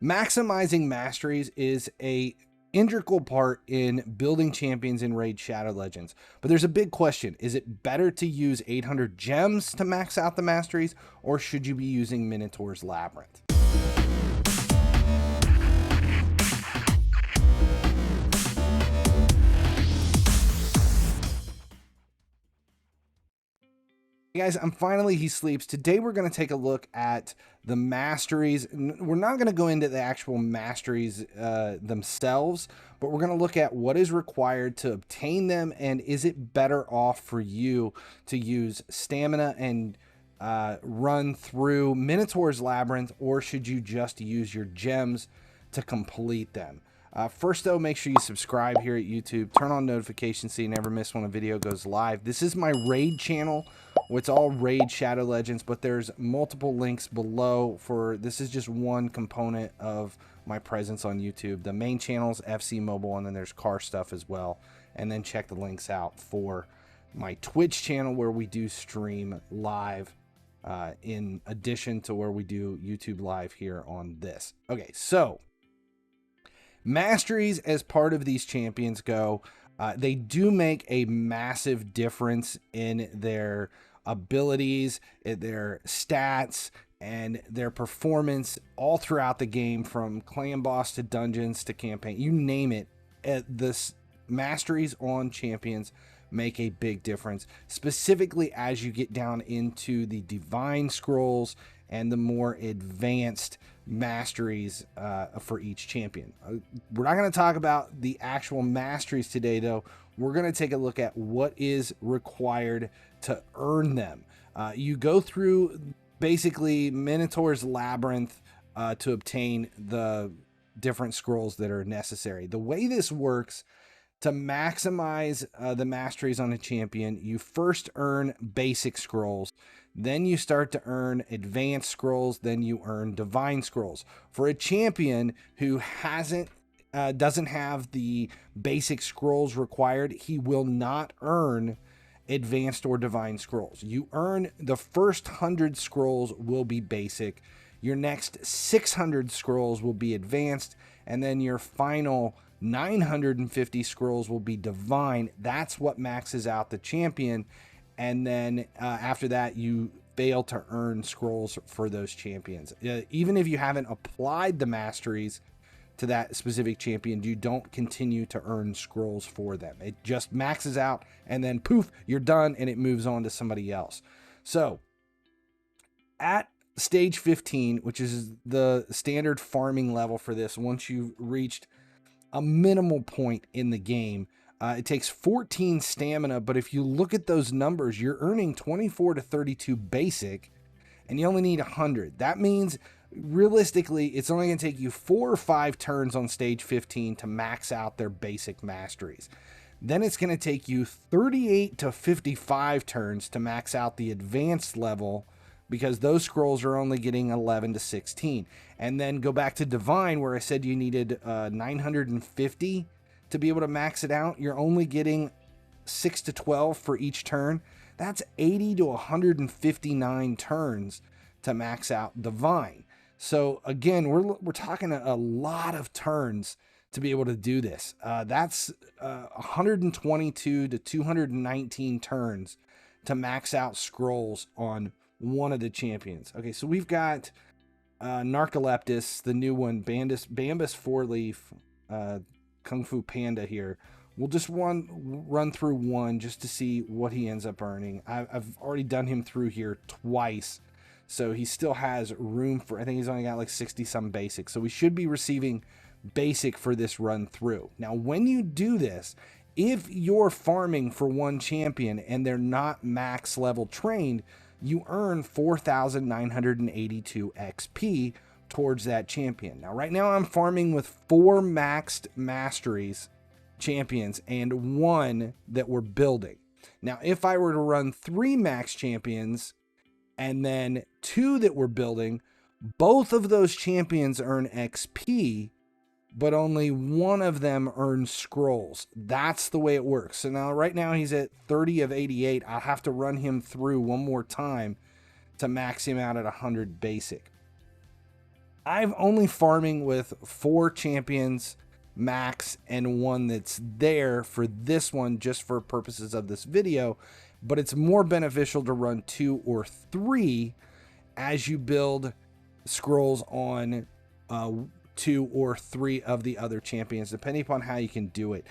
Maximizing masteries is a integral part in building champions in Raid Shadow Legends. But there's a big question. Is it better to use 800 gems to max out the masteries, or should you be using Minotaur's Labyrinth? Hey guys, I'm FinallyHeSleeps. Today we're going to take a look at the masteries. We're not going to go into the actual masteries themselves, but we're going to look at what is required to obtain them, and is it better off for you to use stamina and run through Minotaur's Labyrinth, or should you just use your gems to complete them? First though, make sure you subscribe here at YouTube, turn on notifications so you never miss when a video goes live. This is my raid channel. It's all Raid Shadow Legends, but there's multiple links below for, this is just one component of my presence on YouTube. The main channel is FC Mobile, and then there's car stuff as well. And then check the links out for my Twitch channel, where we do stream live in addition to where we do YouTube live here on this. Okay, so masteries as part of these champions go, they do make a massive difference in their abilities, their stats, and their performance all throughout the game, from clan boss to dungeons to campaign, you name it. This masteries on champions make a big difference, specifically as you get down into the divine scrolls and the more advanced masteries for each champion. We're not going to talk about the actual masteries today, though. We're going to take a look at what is required to earn them. You go through basically Minotaur's Labyrinth to obtain the different scrolls that are necessary. The way this works, to maximize the masteries on a champion, you first earn basic scrolls, then you start to earn advanced scrolls, then you earn divine scrolls. For a champion who doesn't have the basic scrolls required, he will not earn advanced or divine scrolls. You earn the first 100 scrolls will be basic, your next 600 scrolls will be advanced, and then your final 950 scrolls will be divine. That's what maxes out the champion. And then after that, you fail to earn scrolls for those champions. Even if you haven't applied the masteries to that specific champion, you don't continue to earn scrolls for them. It just maxes out, and then poof, you're done, and it moves on to somebody else. So at stage 15, which is the standard farming level for this, once you've reached a minimal point in the game, it takes 14 stamina, but if you look at those numbers, you're earning 24 to 32 basic, and you only need 100. That means realistically, it's only going to take you 4 or 5 turns on stage 15 to max out their basic masteries. Then it's going to take you 38 to 55 turns to max out the advanced level, because those scrolls are only getting 11 to 16. And then go back to divine, where I said you needed 950 to be able to max it out. You're only getting 6 to 12 for each turn. That's 80 to 159 turns to max out divine. So again, we're talking a lot of turns to be able to do this. That's 122 to 219 turns to max out scrolls on one of the champions. Okay, so we've got Narcoleptus, the new one, Bambus 4-leaf, Kung Fu Panda here. We'll just run through one just to see what he ends up earning. I've already done him through here twice, so he still has room for, I think he's only got like 60 some basic, so we should be receiving basic for this run through. Now when you do this, if you're farming for one champion and they're not max level trained, you earn 4,982 XP towards that champion. Now right now I'm farming with 4 maxed masteries champions and 1 that we're building. Now if I were to run 3 max champions and then 2 that we're building, both of those champions earn XP, but only one of them earns scrolls. That's the way it works. So now, right now he's at 30 of 88. I'll have to run him through one more time to max him out at 100 basic. I've only farming with 4 champions max and 1 that's there for this one just for purposes of this video, but it's more beneficial to run 2 or 3 as you build scrolls on 2 or 3 of the other champions, depending upon how you can do it.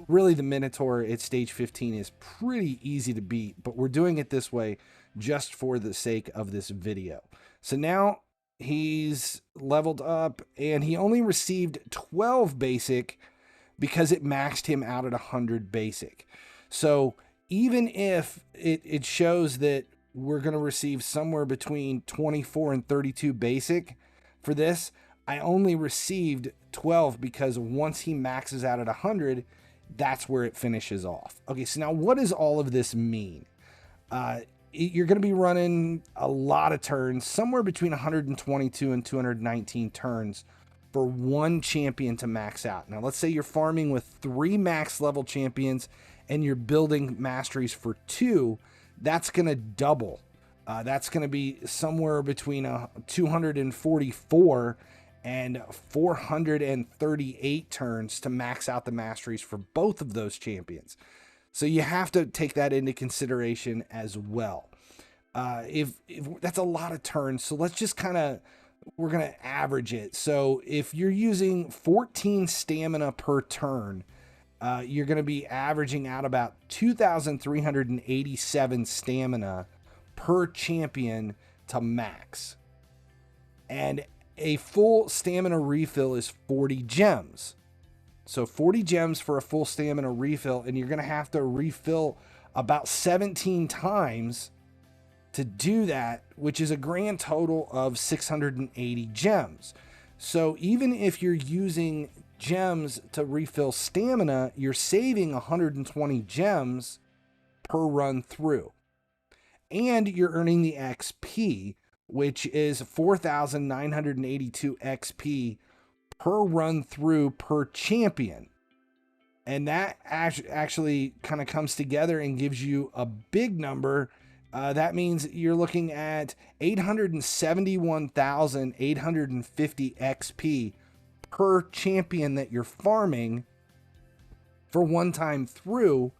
Really, the Minotaur at stage 15 is pretty easy to beat, but we're doing it this way just for the sake of this video. So now he's leveled up and he only received 12 basic because it maxed him out at 100 basic. So even if it shows that we're going to receive somewhere between 24 and 32 basic for this, I only received 12 because once he maxes out at 100, that's where it finishes off. Okay, so now what does all of this mean? You're going to be running a lot of turns, somewhere between 122 and 219 turns for 1 champion to max out. Now, let's say you're farming with 3 max level champions and you're building masteries for 2. That's going to double. That's going to be somewhere between 244 and 438 turns to max out the masteries for both of those champions. So you have to take that into consideration as well. If that's a lot of turns, so let's just we're going to average it. So if you're using 14 stamina per turn, you're going to be averaging out about 2,387 stamina per champion to max. And a full stamina refill is 40 gems. So 40 gems for a full stamina refill, and you're going to have to refill about 17 times to do that, which is a grand total of 680 gems. So even if you're using gems to refill stamina, you're saving 120 gems per run through. And you're earning the XP, which is 4,982 XP per run through per champion. And that actually kind of comes together and gives you a big number. That means you're looking at 871,850 XP per champion that you're farming for 1 time through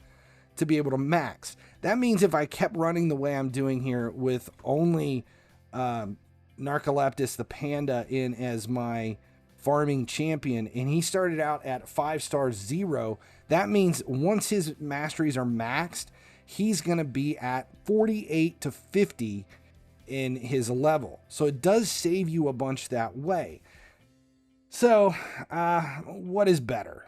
to be able to max. That means if I kept running the way I'm doing here with only Narcoleptus the Panda in as my farming champion, and he started out at 5-star 0, that means once his masteries are maxed, he's going to be at 48 to 50 in his level. So it does save you a bunch that way. So what is better?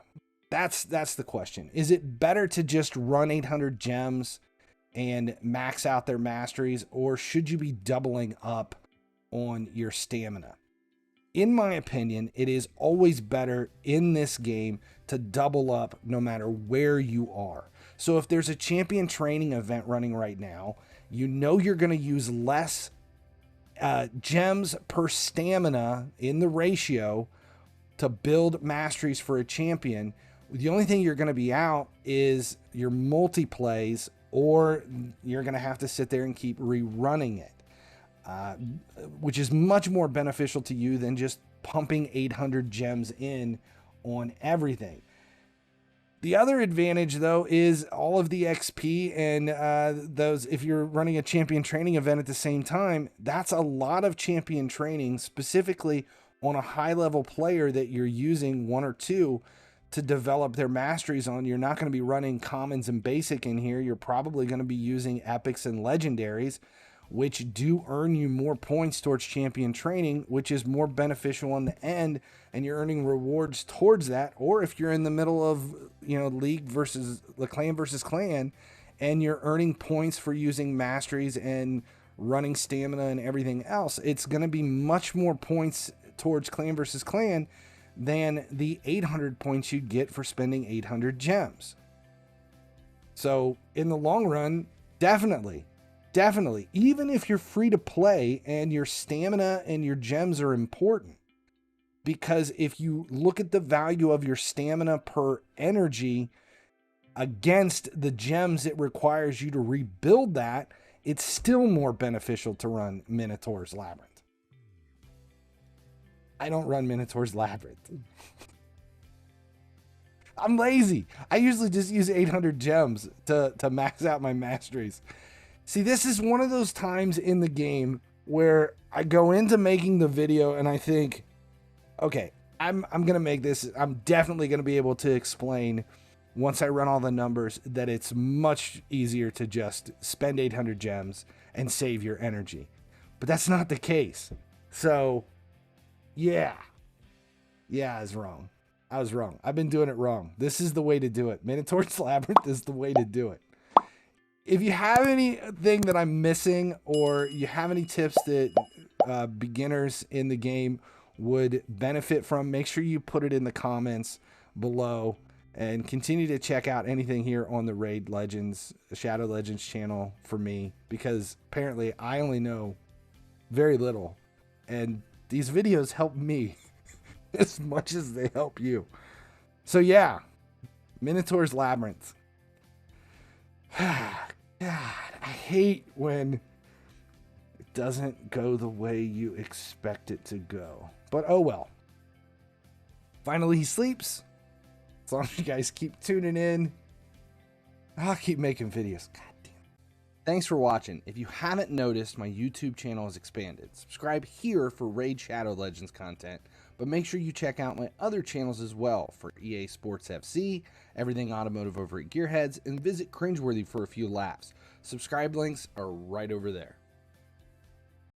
That's the question. Is it better to just run 800 gems and max out their masteries, or should you be doubling up on your stamina? In my opinion, it is always better in this game to double up no matter where you are. So if there's a champion training event running right now, you know you're going to use less gems per stamina in the ratio to build masteries for a champion. The only thing you're going to be out is your multiplays, or you're going to have to sit there and keep rerunning it, which is much more beneficial to you than just pumping 800 gems in on everything. The other advantage, though, is all of the XP and those. If you're running a champion training event at the same time, that's a lot of champion training, specifically on a high-level player that you're using 1 or 2 to develop their masteries on. You're not going to be running commons and basic in here. You're probably going to be using epics and legendaries, which do earn you more points towards champion training, which is more beneficial on the end, and you're earning rewards towards that. Or if you're in the middle of, league versus the clan versus clan, and you're earning points for using masteries and running stamina and everything else, it's going to be much more points towards clan versus clan than the 800 points you'd get for spending 800 gems. So in the long run, definitely, even if you're free to play and your stamina and your gems are important, because if you look at the value of your stamina per energy against the gems it requires you to rebuild that, it's still more beneficial to run Minotaur's Labyrinth. I don't run Minotaur's Labyrinth. I'm lazy. I usually just use 800 gems to max out my masteries. See, this is one of those times in the game where I go into making the video and I think, okay, I'm going to make this. I'm definitely going to be able to explain once I run all the numbers that it's much easier to just spend 800 gems and save your energy. But that's not the case. So, yeah. Yeah, I was wrong. I was wrong. I've been doing it wrong. This is the way to do it. Minotaur's Labyrinth is the way to do it. If you have anything that I'm missing, or you have any tips that beginners in the game would benefit from, make sure you put it in the comments below, and continue to check out anything here on the Raid Legends, Shadow Legends channel for me, because apparently I only know very little, and these videos help me as much as they help you. So yeah, Minotaur's Labyrinth. God, I hate when it doesn't go the way you expect it to go. But oh well. Finally, he sleeps. As long as you guys keep tuning in, I'll keep making videos. God damn. Thanks for watching. If you haven't noticed, my YouTube channel has expanded. Subscribe here for Raid Shadow Legends content, but make sure you check out my other channels as well for EA Sports FC, everything automotive over at Gearheads, and visit Cringeworthy for a few laughs. Subscribe links are right over there.